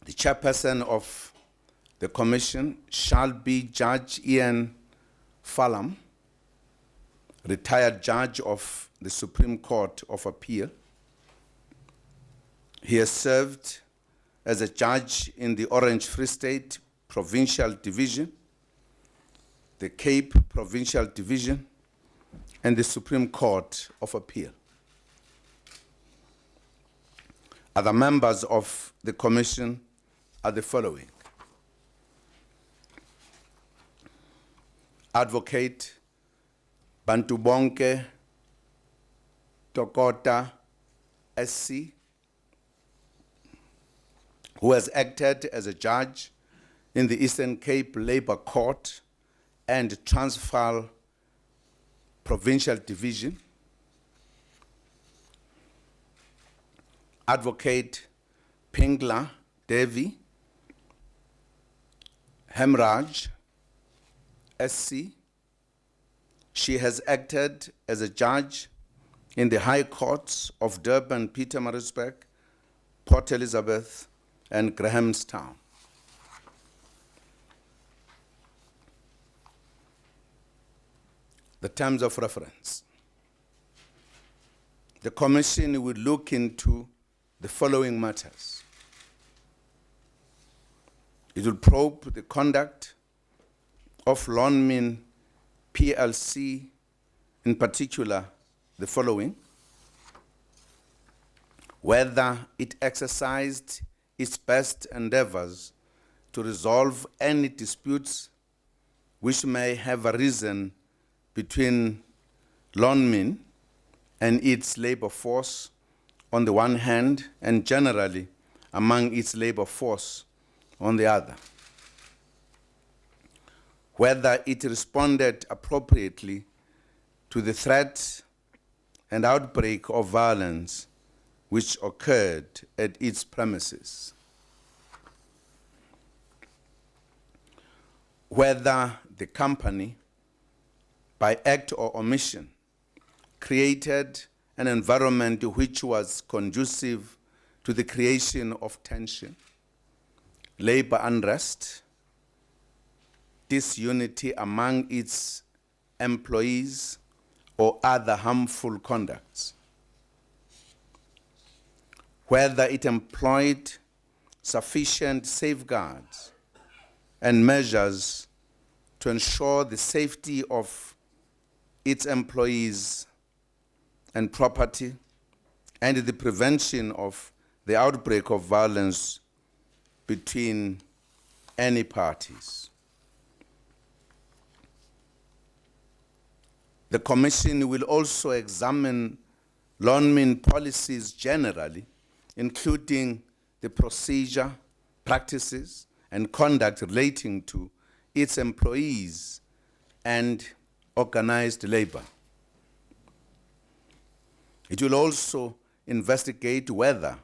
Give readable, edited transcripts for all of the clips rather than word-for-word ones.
The chairperson of the commission shall be Judge Ian Fallam, retired judge of the Supreme Court of Appeal. He has served as a judge in the Orange Free State Provincial Division, the Cape Provincial Division, and the Supreme Court of Appeal. Other members of the commission are the following: Advocate Bantubonke Tokota SC, who has acted as a judge in the Eastern Cape Labour Court and Transvaal Provincial Division. Advocate Pingla Devi Hemraj SC. She has acted as a judge in the High Courts of Durban, Pietermaritzburg, Port Elizabeth, and Grahamstown. The terms of reference. The commission will look into the following matters. It will probe the conduct of Lonmin PLC, in particular the following: whether it exercised its best endeavors to resolve any disputes which may have arisen between Lonmin and its labor force on the one hand, and generally among its labor force on the other. Whether it responded appropriately to the threat and outbreak of violence which occurred at its premises. Whether the company, by act or omission, created an environment which was conducive to the creation of tension, labor unrest, disunity among its employees, or other harmful conducts. Whether it employed sufficient safeguards and measures to ensure the safety of its employees and property, and the prevention of the outbreak of violence between any parties. The commission will also examine Lonmin policies generally, including the procedure, practices, and conduct relating to its employees and organized labor. It will also investigate whether,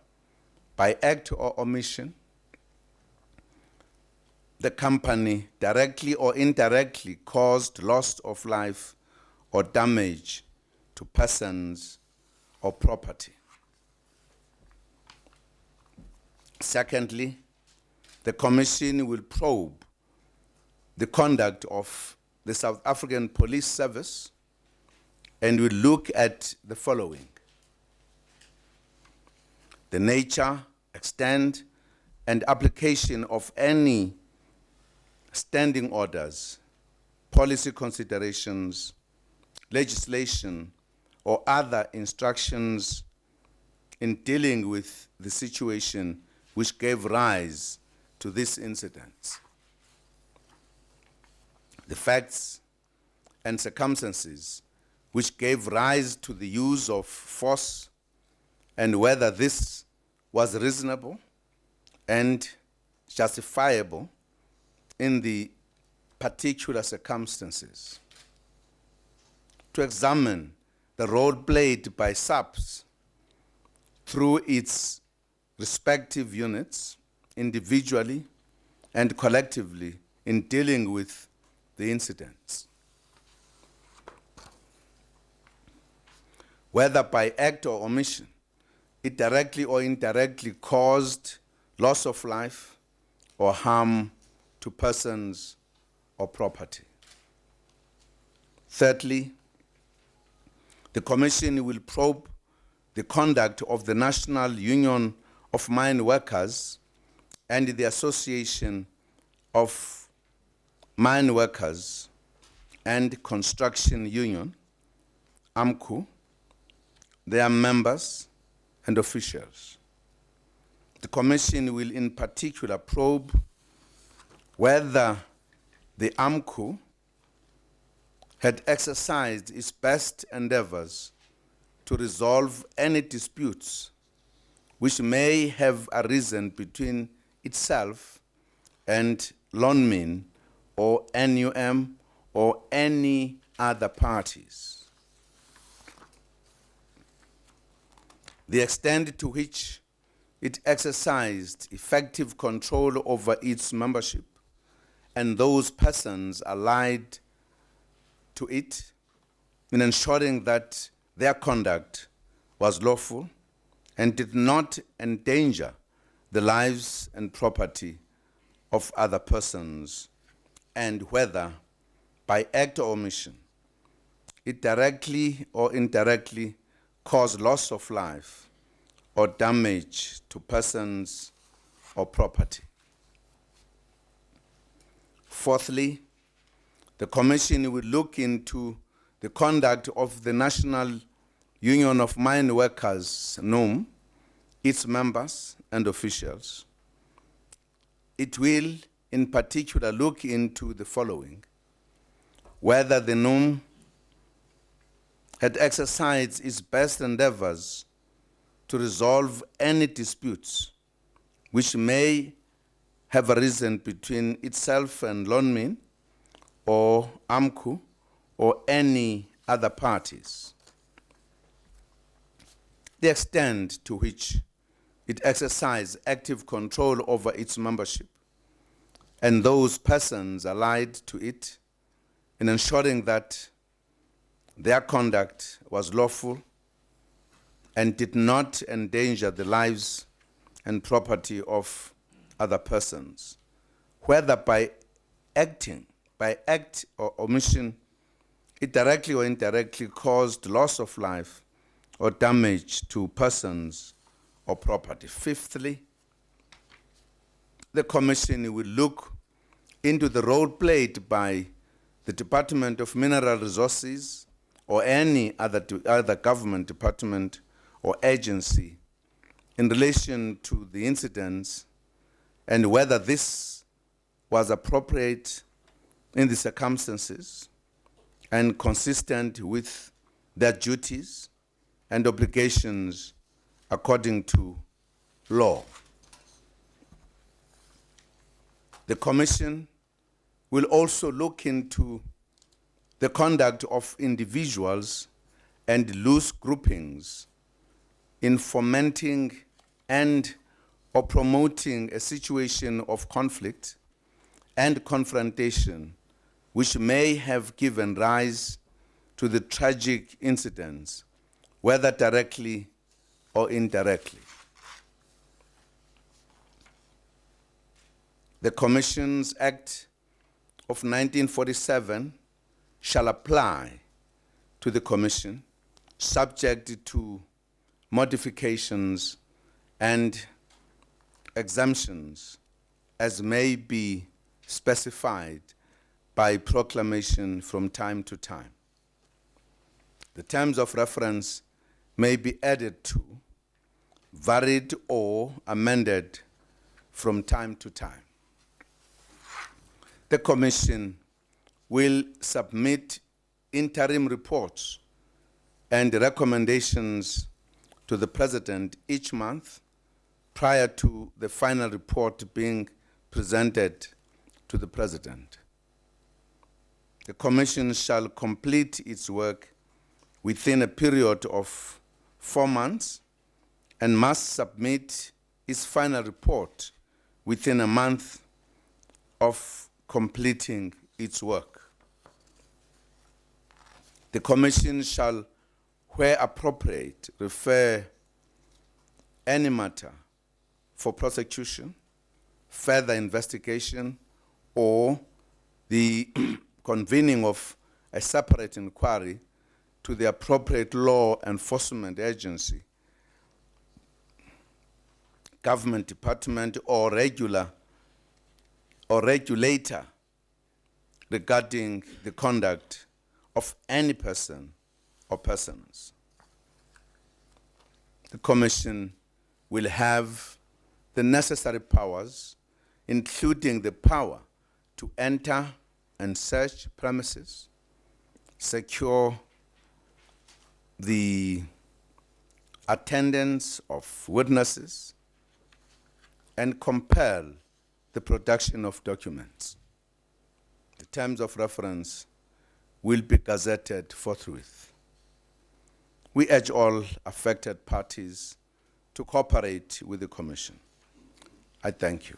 by act or omission, the company directly or indirectly caused loss of life or damage to persons or property. Secondly, the commission will probe the conduct of the South African Police Service and will look at the following: the nature, extent, and application of any standing orders, policy considerations, legislation, or other instructions in dealing with the situation which gave rise to this incident. The facts and circumstances which gave rise to the use of force, and whether this was reasonable and justifiable in the particular circumstances. To examine the role played by SAPS through its respective units, individually and collectively, in dealing with the incidents. Whether by act or omission, it directly or indirectly caused loss of life, or harm to persons or property. Thirdly, the Commission will probe the conduct of the National Union of Mine Workers and the Association of Mine Workers and Construction Union, AMCU, their members and officials. The Commission will in particular probe whether the AMCU had exercised its best endeavors to resolve any disputes which may have arisen between itself and Lonmin or NUM or any other parties. The extent to which it exercised effective control over its membership and those persons allied to it in ensuring that their conduct was lawful and did not endanger the lives and property of other persons, and whether, by act or omission, it directly or indirectly caused loss of life or damage to persons or property. Fourthly, the Commission will look into the conduct of the National Union of Mine Workers, NUM, its members and officials. It will, in particular, look into the following: whether the NUM had exercised its best endeavors to resolve any disputes which may have arisen between itself and Lonmin or AMCU or any other parties. The extent to which it exercised active control over its membership and those persons allied to it in ensuring that their conduct was lawful and did not endanger the lives and property of other persons, whether by act or omission, it directly or indirectly caused loss of life or damage to persons or property. Fifthly, the Commission will look into the role played by the Department of Mineral Resources or any other government department or agency in relation to the incidents and whether this was appropriate in the circumstances and consistent with their duties and obligations according to law. The Commission will also look into the conduct of individuals and loose groupings in fomenting and or promoting a situation of conflict and confrontation which may have given rise to the tragic incidents, whether directly or indirectly. The Commission's Act of 1947 shall apply to the Commission, subject to modifications and exemptions as may be specified by proclamation from time to time. The terms of reference may be added to, varied or amended from time to time. The Commission will submit interim reports and recommendations to the President each month prior to the final report being presented to the President. The Commission shall complete its work within a period of 4 months and must submit its final report within a month of completing its work. The Commission shall, where appropriate, refer any matter for prosecution, further investigation, or the convening of a separate inquiry to the appropriate law enforcement agency, government department, or regulator regarding the conduct of any person or persons. The Commission will have the necessary powers, including the power to enter and search premises, secure the attendance of witnesses, and compel the production of documents. The terms of reference will be gazetted forthwith. We urge all affected parties to cooperate with the Commission. I thank you.